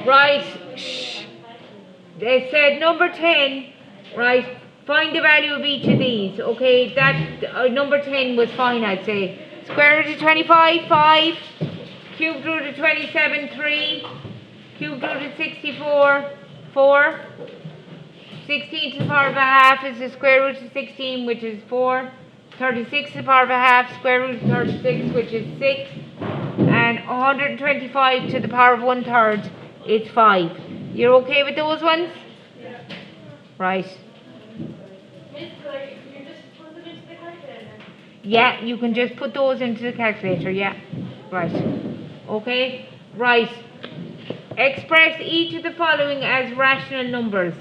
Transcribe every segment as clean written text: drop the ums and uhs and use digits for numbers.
Right. Shh. They said number 10. Right. Find the value of each of these. Okay. That number 10 was fine, I'd say. Square root of 25, 5. Cube root of 27, 3. Cube root of 64, 4. 16 to the power of a half is the square root of 16, which is 4. 36 to the power of a half, square root of 36, which is 6. And 125 to the power of 1/3, it's 5. You're okay with those ones? Yeah. Right. Miss, like, you just put them into the calculator. Yeah, you can just put those into the calculator, yeah. Right. Okay? Right. Express each of the following as rational numbers.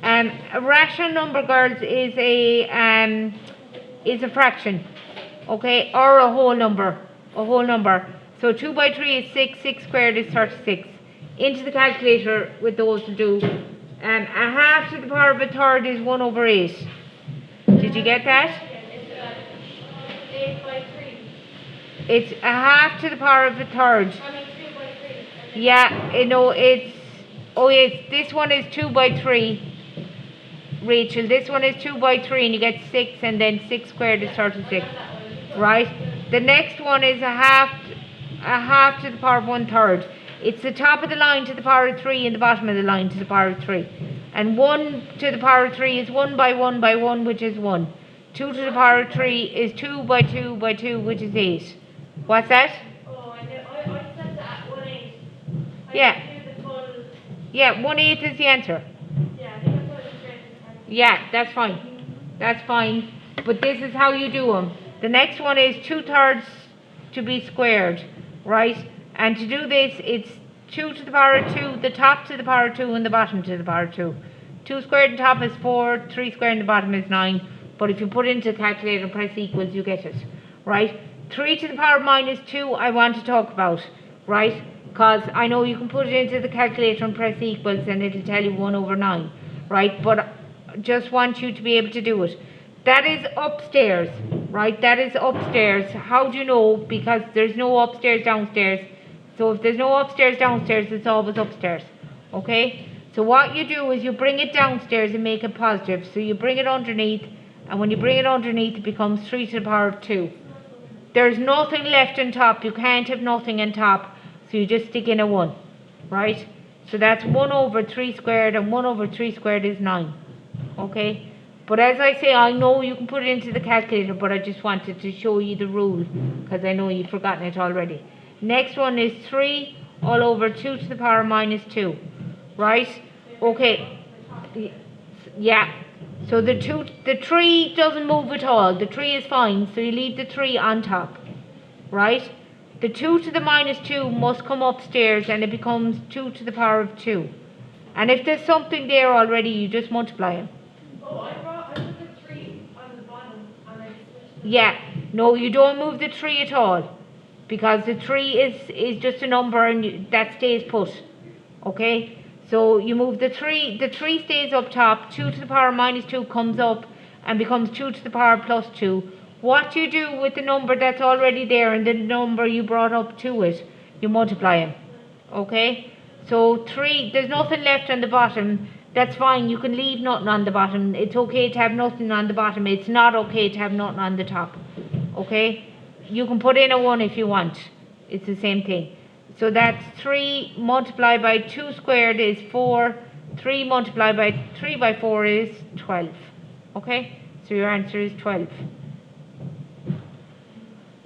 A rational number, girls, is a fraction, okay, or a whole number, So 2 by 3 is 6, 6 squared is 36. Into the calculator with those to do. A half to the power of a third is 1 over 8. Did you get that? It's 8 by 3. It's a half to the power of a third. 2 by 3. Yeah, this one is 2 by 3. Rachel, this one is 2 by 3 and you get 6, and then 6 squared is 36. Right? The next one is a half to the power of 1/3. It's the top of the line to the power of 3 and the bottom of the line to the power of 3. And 1 to the power of 3 is 1 by 1 by 1, which is 1. 2 to the power of 3 is 2 by 2 by 2, which is 8. What's that? Oh, I know. I set that at 1/8. Yeah. Do the full. Yeah, 1/8 is the answer. Yeah, I think I put it straight in the calculator. Yeah, that's fine. That's fine. But this is how you do them. The next one is 2/3 to be squared, right? And to do this, it's 2 to the power of 2, the top to the power of 2, and the bottom to the power of 2. 2 squared on top is 4, 3 squared on the bottom is 9. But if you put it into the calculator and press equals, you get it, right? 3 to the power of minus 2, I want to talk about, right? Because I know you can put it into the calculator and press equals and it'll tell you 1 over 9, right? But just want you to be able to do it. That is upstairs, right? That is upstairs. How do you know? Because there's no upstairs, downstairs. So if there's no upstairs, downstairs, it's always upstairs, okay? So what you do is you bring it downstairs and make it positive. So you bring it underneath, and when you bring it underneath, it becomes 3 to the power of 2. There's nothing left on top. You can't have nothing on top. So you just stick in a 1, right? So that's 1 over 3 squared, and 1 over 3 squared is 9, okay? But as I say, I know you can put it into the calculator, but I just wanted to show you the rule, because I know you've forgotten it already. Next one is 3 all over 2 to the power minus 2, right? Okay, yeah. So the 3 doesn't move at all. The 3 is fine, so you leave the 3 on top, right? The 2 to the minus 2 must come upstairs, and it becomes 2 to the power of 2. And if there's something there already, you just multiply it. Oh, I put the 3 on the bottom and I switched. Yeah, no, you don't move the 3 at all, because the 3 is just a number, and that stays put, okay? So you move the 3 stays up top, 2 to the power minus 2 comes up and becomes 2 to the power plus 2. What you do with the number that's already there and the number you brought up to it, you multiply them, okay? So 3, there's nothing left on the bottom. That's fine, you can leave nothing on the bottom. It's okay to have nothing on the bottom. It's not okay to have nothing on the top, okay? You can put in a 1 if you want. It's the same thing. So that's 3 multiplied by 2 squared is 4. 3 multiplied by 3 by 4 is 12, okay? So your answer is 12.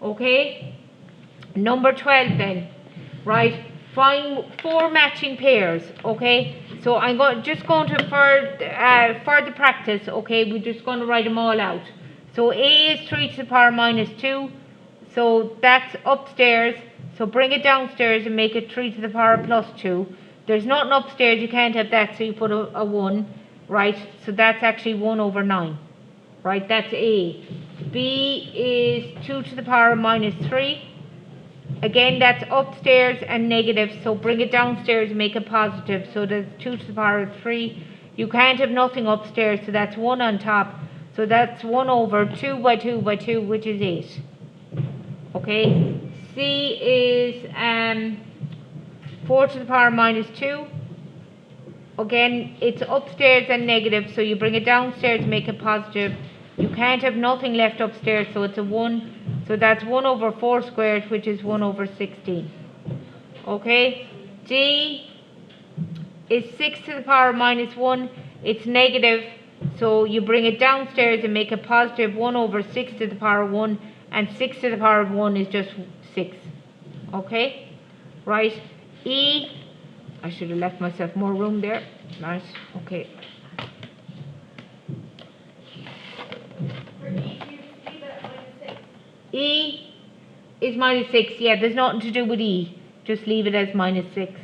Okay? Number 12 then, right? Find 4 matching pairs, okay? So I'm just going to further practice, okay? We're just going to write them all out. So A is 3 to the power minus 2. So that's upstairs. So bring it downstairs and make it 3 to the power plus 2. There's nothing upstairs, you can't have that, so you put a 1, right? So that's actually 1 over 9, right? That's A. B is 2 to the power minus 3. Again, that's upstairs and negative, so bring it downstairs and make it positive. So that's 2 to the power of 3. You can't have nothing upstairs, so that's 1 on top. So that's 1 over 2 by 2 by 2, which is 8. Okay? C is 4 to the power minus 2. again, it's upstairs and negative, so you bring it downstairs and make it positive. You can't have nothing left upstairs, so it's a 1. So that's 1 over 4 squared, which is 1 over 16. Okay? D is 6 to the power minus 1. It's negative, so you bring it downstairs and make it positive 1 over 6 to the power 1. And 6 to the power of 1 is just 6. Okay? Right? E, I should have left myself more room there. Right? Okay. For E, you just leave it at -6. E is minus 6. Yeah, there's nothing to do with E. Just leave it as minus 6.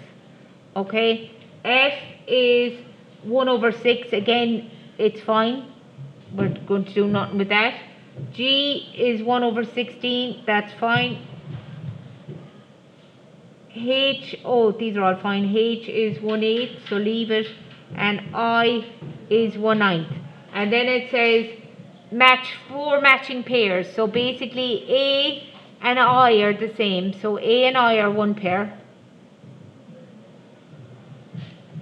Okay? F is 1 over 6. Again, it's fine. We're going to do nothing with that. G is 1 over 16. That's fine. H, oh, these are all fine. H is 1/8, so leave it. And I is 1/9. And then it says match 4 matching pairs. So basically A and I are the same. So A and I are one pair.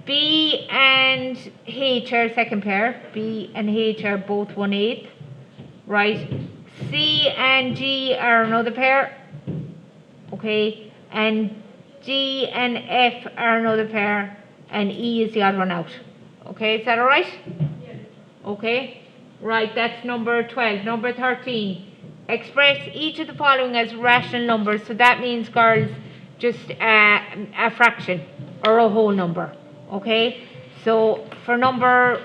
B and H are a second pair. B and H are both 1/8. Right? C and G are another pair. Okay? And G and F are another pair. And E is the odd one out. Okay? Is that alright? Yeah. Okay? Right, that's number 12. Number 13. Express each of the following as rational numbers. So that means, girls, just a fraction or a whole number. Okay? So for number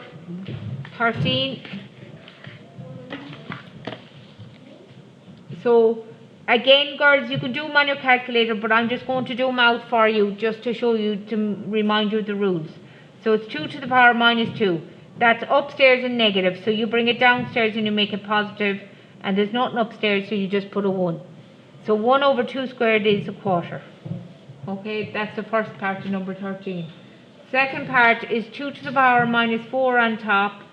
13, so again, girls, you can do them on your calculator, but I'm just going to do them out for you just to show you, to remind you of the rules. So it's 2 to the power minus 2. That's upstairs and negative, so you bring it downstairs and you make it positive, and there's nothing upstairs, so you just put a 1. So 1 over 2 squared is a quarter. Okay, that's the first part of number 13. Second part is 2 to the power minus 4 on top,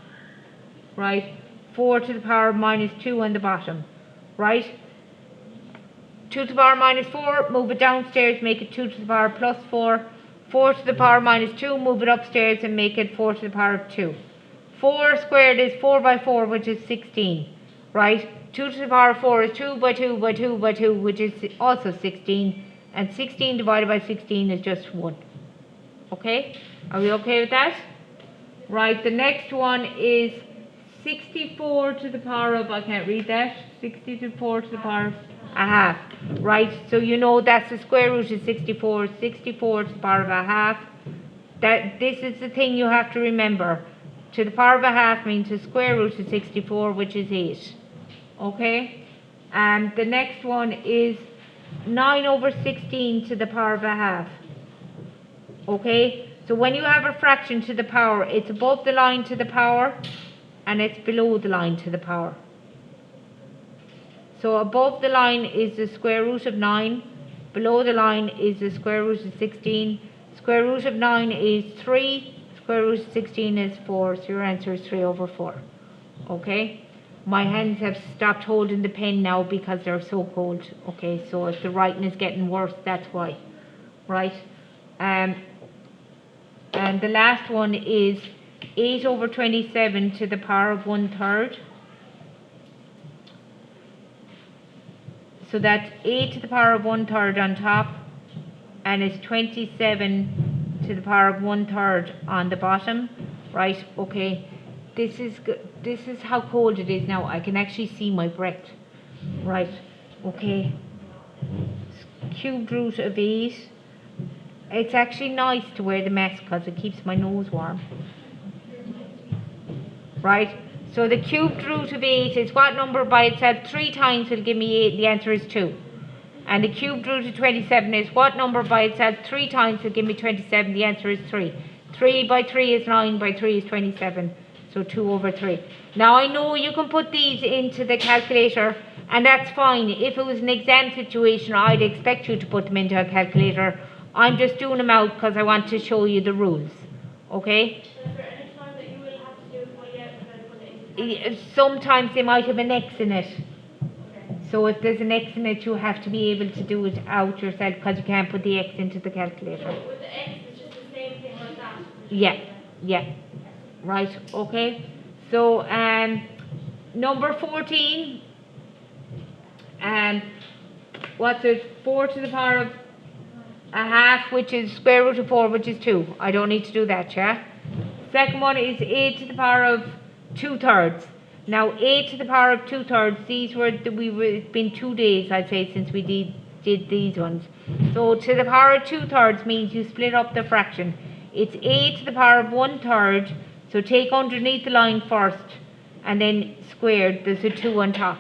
right? 4 to the power minus 2 on the bottom, right? 2 to the power minus 4, move it downstairs, make it 2 to the power plus 4. 4 to the power minus 2, move it upstairs and make it 4 to the power of 2. 4 squared is 4 by 4, which is 16, right? 2 to the power of 4 is 2 by 2 by 2 by 2, which is also 16. And 16 divided by 16 is just 1. Okay? Are we okay with that? Right, the next one is 64 to the power of, I can't read that, 64 to the power of a half. Right, so you know that's the square root of 64, 64 to the power of a half. This is the thing you have to remember. To the power of a half means the square root of 64, which is 8. Okay? And the next one is 9 over 16 to the power of a half. Okay? So when you have a fraction to the power, it's above the line to the power and it's below the line to the power. So above the line is the square root of 9, below the line is the square root of 16. Square root of 9 is 3, square root of 16 is 4, so your answer is 3 over 4. Okay? My hands have stopped holding the pen now because they're so cold. Okay, so if the writing is getting worse, that's why. Right? And the last one is 8 over 27 to the power of 1/3. So that's 8 to the power of 1/3 on top, and it's 27 to the power of 1/3 on the bottom. Right? Okay. This is how cold it is now. I can actually see my breath. Right. Okay. Cubed root of 8. It's actually nice to wear the mask because it keeps my nose warm. Right? So the cubed root of 8 is what number by itself 3 times will give me 8? The answer is 2. And the cubed root of 27 is what number by itself 3 times will give me 27? The answer is 3. 3 by 3 is 9, by 3 is 27. So 2 over 3. Now I know you can put these into the calculator, and that's fine. If it was an exam situation, I'd expect you to put them into a calculator. I'm just doing them out because I want to show you the rules. Okay? Is there any time that you will have to do it by yet and then put it into the Sometimes they might have an X in it. Okay. So if there's an X in it, you have to be able to do it out yourself because you can't put the X into the calculator. So with the X, it's just the same thing like that? Yeah. Yeah, right, okay. So, number 14, what's it? 4 to the power of a half, which is square root of 4, which is 2. I don't need to do that, yeah? Second one is 8 to the power of 2 thirds. Now, 8 to the power of 2 thirds, these were, it's been 2 days, I'd say, since we did these ones. So, to the power of 2 thirds means you split up the fraction. It's 8 to the power of 1 third, so take underneath the line first, and then squared, there's a 2 on top.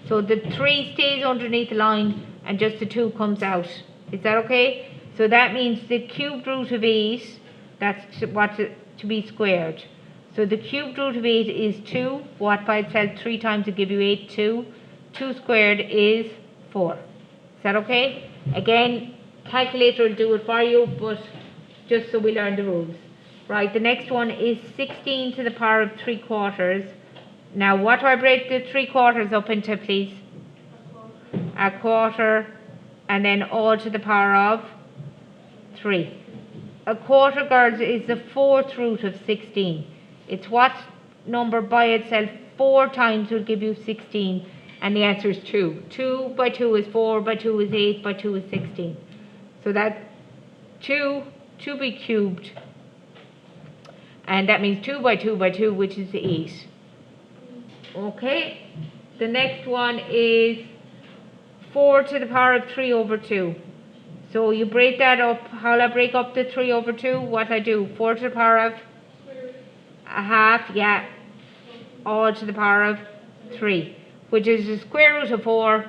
So, the 3 stays underneath the line, and just the 2 comes out. Is that okay? So that means the cubed root of 8, that's what's to be squared. So the cubed root of 8 is 2. What by itself 3 times will give you 8, 2. 2 squared is 4. Is that okay? Again, calculator will do it for you, but just so we learn the rules. Right, the next one is 16 to the power of 3 quarters. Now, what do I break the 3 quarters up into, please? A quarter, and then all to the power of 3. A quarter, girls, is the 4th root of 16. It's what number by itself 4 times will give you 16, and the answer is 2. 2 by 2 is 4, by 2 is 8, by 2 is 16. So that 2 to be cubed, and that means 2 by 2 by 2, which is 8. Okay, the next one is 4 to the power of 3 over 2. So you break that up. How'll I break up the 3 over 2? What I do? 4 to the power of a half, yeah, all to the power of 3, which is the square root of 4,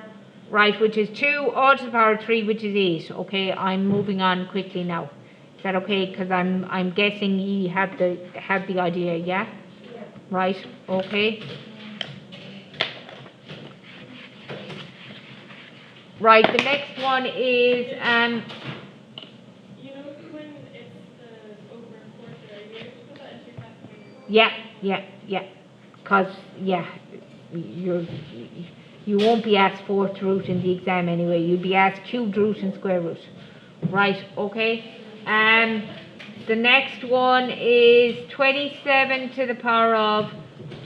right, which is 2, all to the power of 3, which is 8. Okay, I'm moving on quickly now. Is that okay? Because I'm guessing you have the idea, yeah? Right, okay. Right, the next one is You know when it's over a quarter, are you able to put that into your calculator? yeah. Because you won't be asked 4th root in the exam anyway. You'll be asked cubed root and square root. Right, okay. The next one is 27 to the power of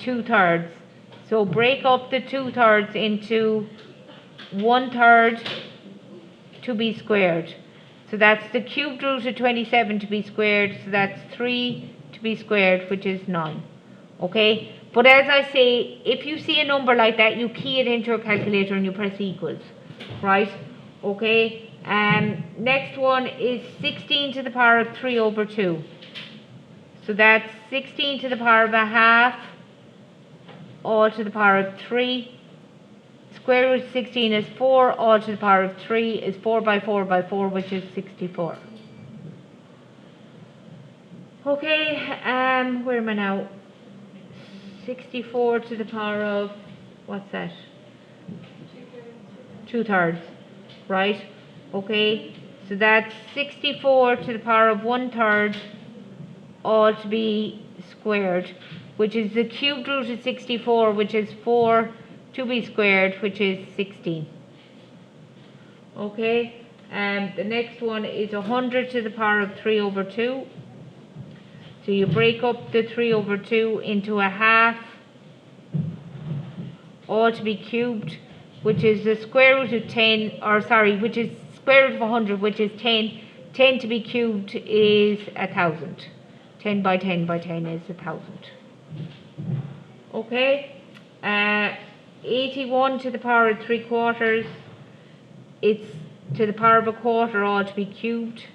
2 thirds. So break up the 2 thirds into 1 third to be squared. So that's the cubed root of 27 to be squared. So that's 3 to be squared, which is 9. Okay? But as I say, if you see a number like that, you key it into your calculator and you press equals. Right? Okay? Next one is 16 to the power of 3 over 2. So that's 16 to the power of a half, all to the power of 3. Square root of 16 is 4, all to the power of 3 is 4 by 4 by 4, which is 64. Okay, where am I now? 64 to the power of, what's that? 2 thirds, right? Okay, so that's 64 to the power of 1 third, all to be squared, which is the cubed root of 64, which is 4 to be squared, which is 16. Okay, the next one is 100 to the power of 3 over 2. So you break up the 3 over 2 into a half, all to be cubed, which is the square root of 10, which is square root of 100, which is 10. 10 to be cubed is 1,000. 10 by 10 by 10 is 1,000. Okay, 81 to the power of 3 quarters, it's to the power of a quarter, all to be cubed.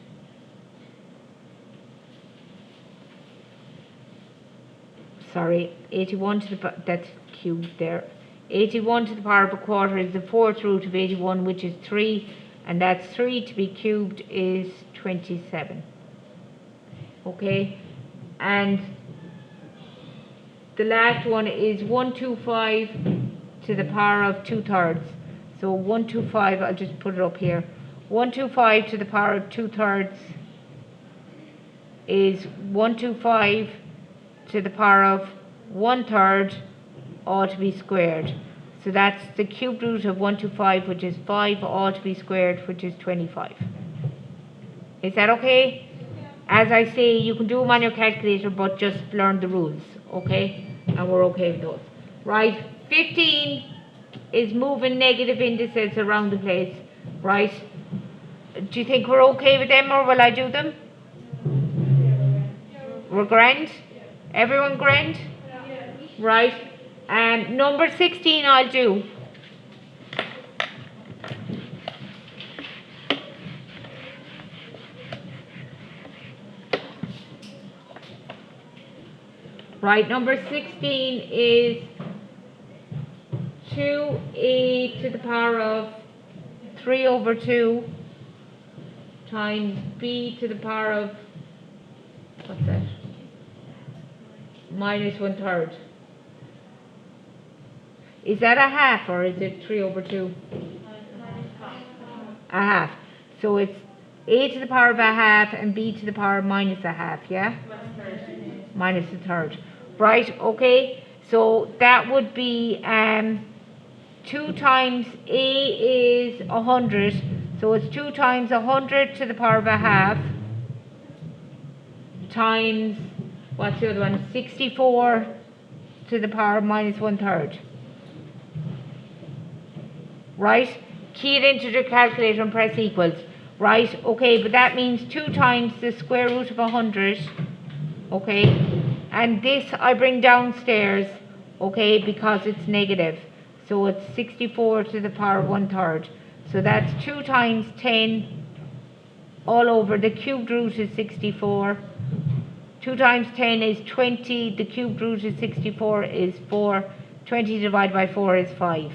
Sorry, 81 to the, that's cubed there. 81 to the power of a quarter is the 4th root of 81, which is 3, and that's 3 to be cubed is 27. Okay, and the last one is 125 to the power of 2 thirds. So 125, I'll just put it up here. 125 to the power of 2 thirds is 125 to the power of 1 third, all to be squared. So that's the cubed root of 125, which is 5, all to be squared, which is 25. Is that okay? As I say, you can do them on your calculator, but just learn the rules, okay? And we're okay with those. Right, 15 is moving negative indices around the place, right? Do you think we're okay with them, or will I do them? We're grand? Everyone grand? Right, and number 16 I'll do. Right, number 16 is 2a to the power of 3 over 2 times b to the power of, what's that? Minus 1/3. Is that a half, or is it 3 over 2? A half. So it's a to the power of a half and b to the power of minus a half, yeah? Minus a third. Right, okay. So that would be 2 times a is 100. So it's 2 times 100 to the power of a half times, what's the other one? 64 to the power of minus 1/3. Right? Key it into the calculator and press equals. Right? Okay, but that means 2 times the square root of 100. Okay? And this I bring downstairs, okay, because it's negative. So it's 64 to the power of 1/3. So that's 2 times 10 all over. The cubed root is 64. 2 times 10 is 20. The cubed root of 64 is 4. 20 divided by 4 is 5.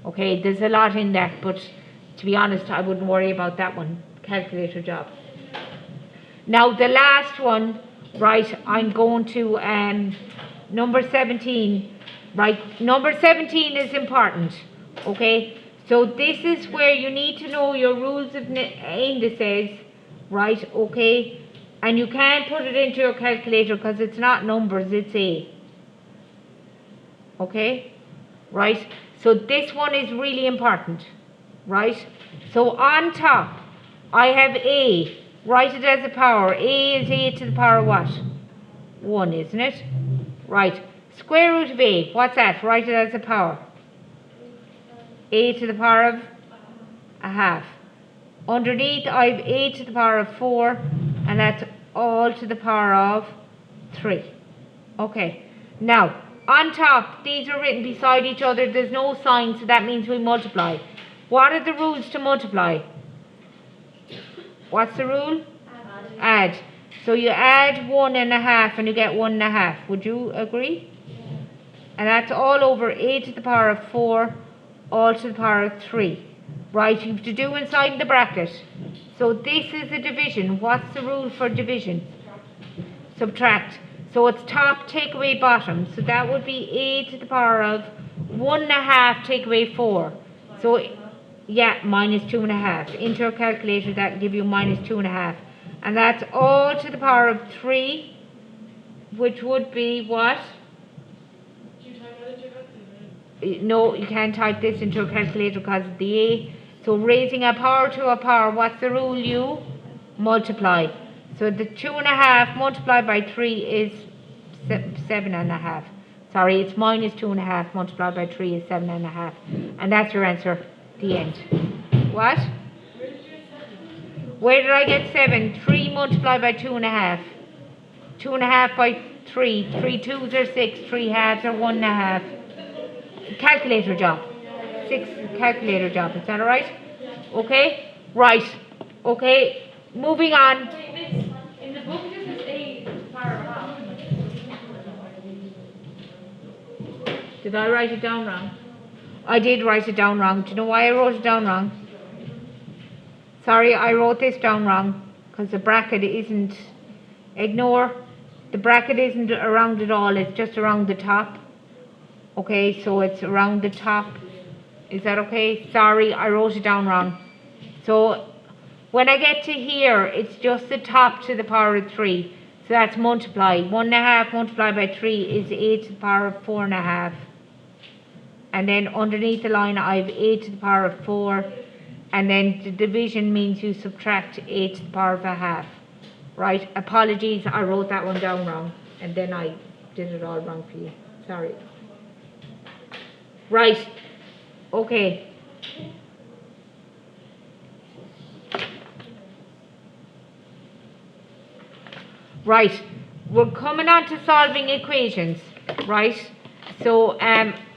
Okay, there's a lot in that, but to be honest, I wouldn't worry about that one. Calculator job. Now the last one, right, I'm going to number 17. Right, number 17 is important. Okay, so this is where you need to know your rules of indices, right? Okay, and you can't put it into your calculator because it's not numbers, it's a. Okay, right? So this one is really important, right? So on top, I have a. Write it as a power. A is a to the power of what? 1, isn't it? Right. Square root of a. What's that? Write it as a power. A to the power of a half. Underneath, I have a to the power of 4, and that's all to the power of 3. Okay. Now, on top, these are written beside each other. There's no sign, so that means we multiply. What are the rules to multiply? What's the rule? Add. So you add 1.5 and you get 1.5. Would you agree? And that's all over a to the power of 4, all to the power of 3. Right, you have to do inside the bracket. So this is a division. What's the rule for division? Subtract. So it's top take away bottom. So that would be a to the power of 1.5 take away 4. So yeah, minus 2.5. Into your calculator, that will give you minus 2.5. And that's all to the power of 3, which would be what? No, you can't type this into a calculator because of the a. So raising a power to a power, what's the rule? You multiply. So the 2.5 multiplied by 3 is 7.5. Sorry, it's minus 2.5 multiplied by 3 is 7.5. And that's your answer. The end. What? Where did I get 7? 3 multiplied by 2.5. 2.5 by 3. 3 twos are 6. 3 halves are 1.5. Calculator job. 6 calculator job. Is that alright? Okay? Right. Okay. Moving on. In the book, this is a power of half. Did I write it down wrong? I did write it down wrong. Do you know why I wrote it down wrong? Sorry, I wrote this down wrong because the bracket isn't, ignore, the bracket isn't around at all, it's just around the top. Okay, so it's around the top. Is that okay? Sorry, I wrote it down wrong. So when I get to here, it's just the top to the power of 3. So that's multiply. 1.5 multiplied by 3 is a to the power of 4.5. And then underneath the line, I have a to the power of 4. And then the division means you subtract a to the power of a half. Right, apologies, I wrote that one down wrong, and then I did it all wrong for you. Sorry. Right, okay. Right, we're coming on to solving equations, right? So,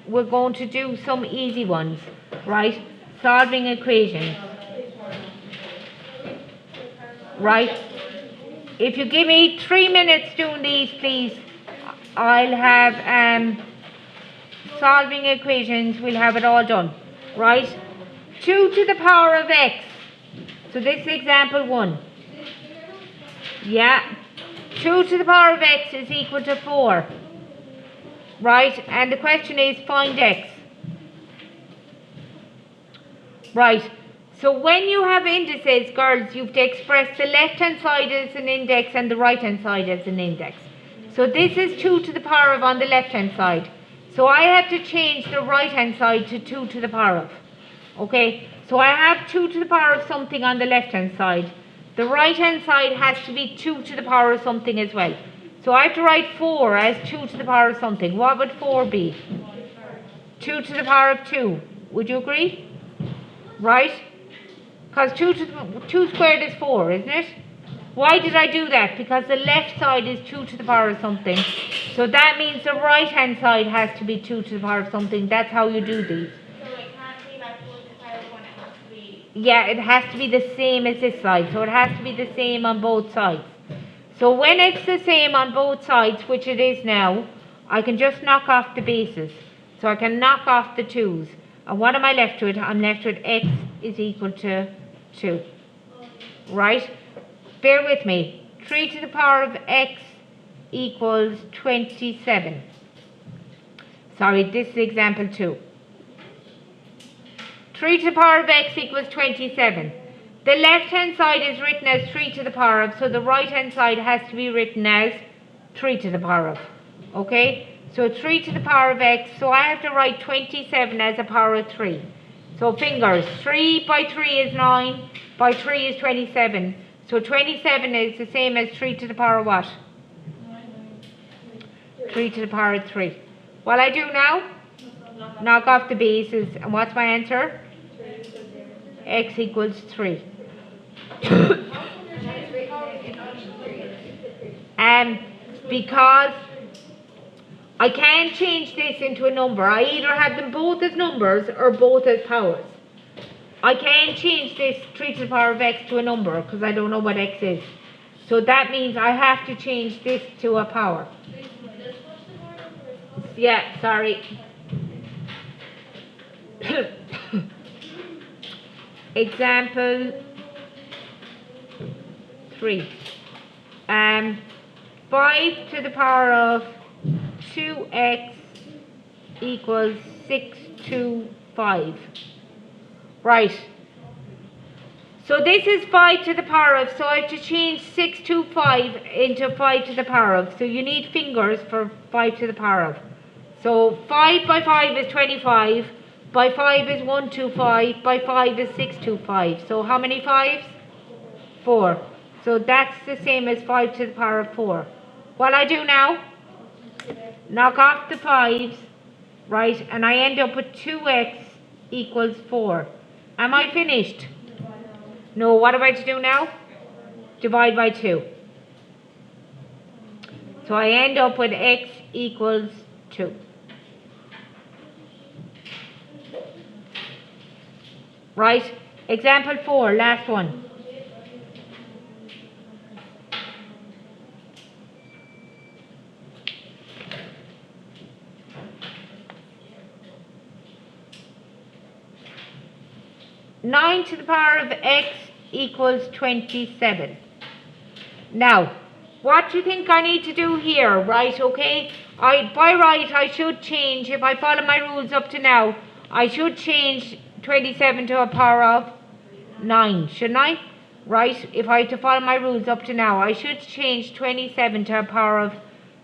we're going to do some easy ones, right? Solving equations. Right? If you give me 3 minutes doing these, please, I'll have solving equations, we'll have it all done. Right? 2 to the power of x. So this is example 1. Yeah. 2 to the power of x is equal to 4. Right? And the question is find x. Right. So when you have indices, girls, you have to express the left-hand side as an index and the right-hand side as an index. So this is 2 to the power of on the left-hand side. So I have to change the right-hand side to 2 to the power of. Okay? So I have 2 to the power of something on the left-hand side. The right-hand side has to be 2 to the power of something as well. So I have to write 4 as 2 to the power of something. What would 4 be? 2 to the power of 2. Would you agree? Right? Because 2 squared is 4, isn't it? Why did I do that? Because the left side is 2 to the power of something. So that means the right-hand side has to be 2 to the power of something. That's how you do these. So it can't be like 2 to the power of 1, it has to be... Yeah, it has to be the same as this side. So it has to be the same on both sides. So when it's the same on both sides, which it is now, I can just knock off the bases. So I can knock off the 2's. And what am I left with? I'm left with x is equal to 2. Right? Bear with me. 3 to the power of x equals 27. Sorry, this is example 2. 3 to the power of x equals 27. The left-hand side is written as 3 to the power of, so the right-hand side has to be written as 3 to the power of. Okay? So 3 to the power of x, so I have to write 27 as a power of 3. So fingers, 3 by 3 is 9, by 3 is 27. So 27 is the same as 3 to the power of what? 3 to the power of 3. What I do now? Knock off the bases, and what's my answer? X equals 3. Because I can't change this into a number. I either have them both as numbers or both as powers. I can't change this 3 to the power of x to a number because I don't know what x is. So that means I have to change this to a power. Yeah, sorry. Example 3. 5 to the power of 2x equals 625. Right. So this is 5 to the power of, so I have to change 625 into 5 to the power of. So you need fingers for 5 to the power of. So 5 by 5 is 25, by 5 is 125, by 5 is 625. So how many 5s? 4. So that's the same as 5 to the power of 4. What I do now? Knock off the 5's, right, and I end up with 2x equals 4. Am I finished? No, what am I to do now? Divide by 2. So I end up with x equals 2. Right, example 4, last one. Nine to the power of x equals 27. Now, what do you think I need to do here? Right, okay? By right, I should change, if I follow my rules up to now, I should change 27 to a power of 9, shouldn't I? Right, if I had to follow my rules up to now, I should change 27 to a power of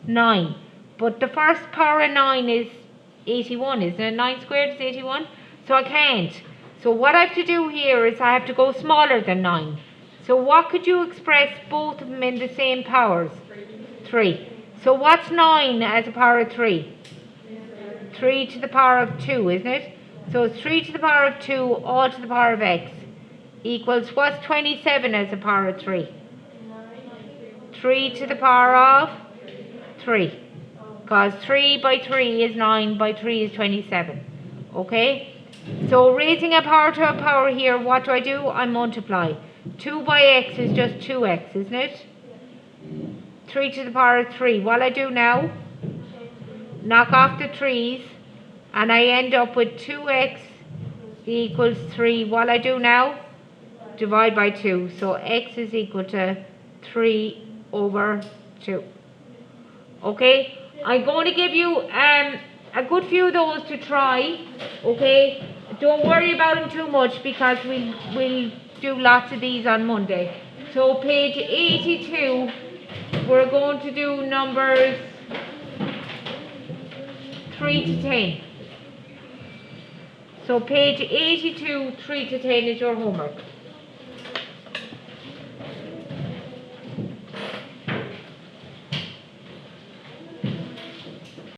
9. But the first power of 9 is 81, isn't it? 9 squared is 81? So I can't. So what I have to do here is I have to go smaller than 9. So what could you express both of them in the same powers? 3. So what's 9 as a power of 3? 3 to the power of 2, isn't it? So it's 3 to the power of 2 all to the power of x equals, what's 27 as a power of 3? 3 to the power of 3. Because 3 by 3 is 9, by 3 is 27. Okay? So raising a power to a power here, what do? I multiply. 2 by x is just 2x, isn't it? 3 to the power of 3. What I do now? Knock off the 3's, and I end up with 2x equals 3. What I do now? Divide by 2. So x is equal to 3 over 2. Okay? I'm going to give you a good few of those to try. Okay? Don't worry about them too much because we'll do lots of these on Monday. So page 82, we're going to do numbers 3 to 10. So page 82, 3 to 10 is your homework.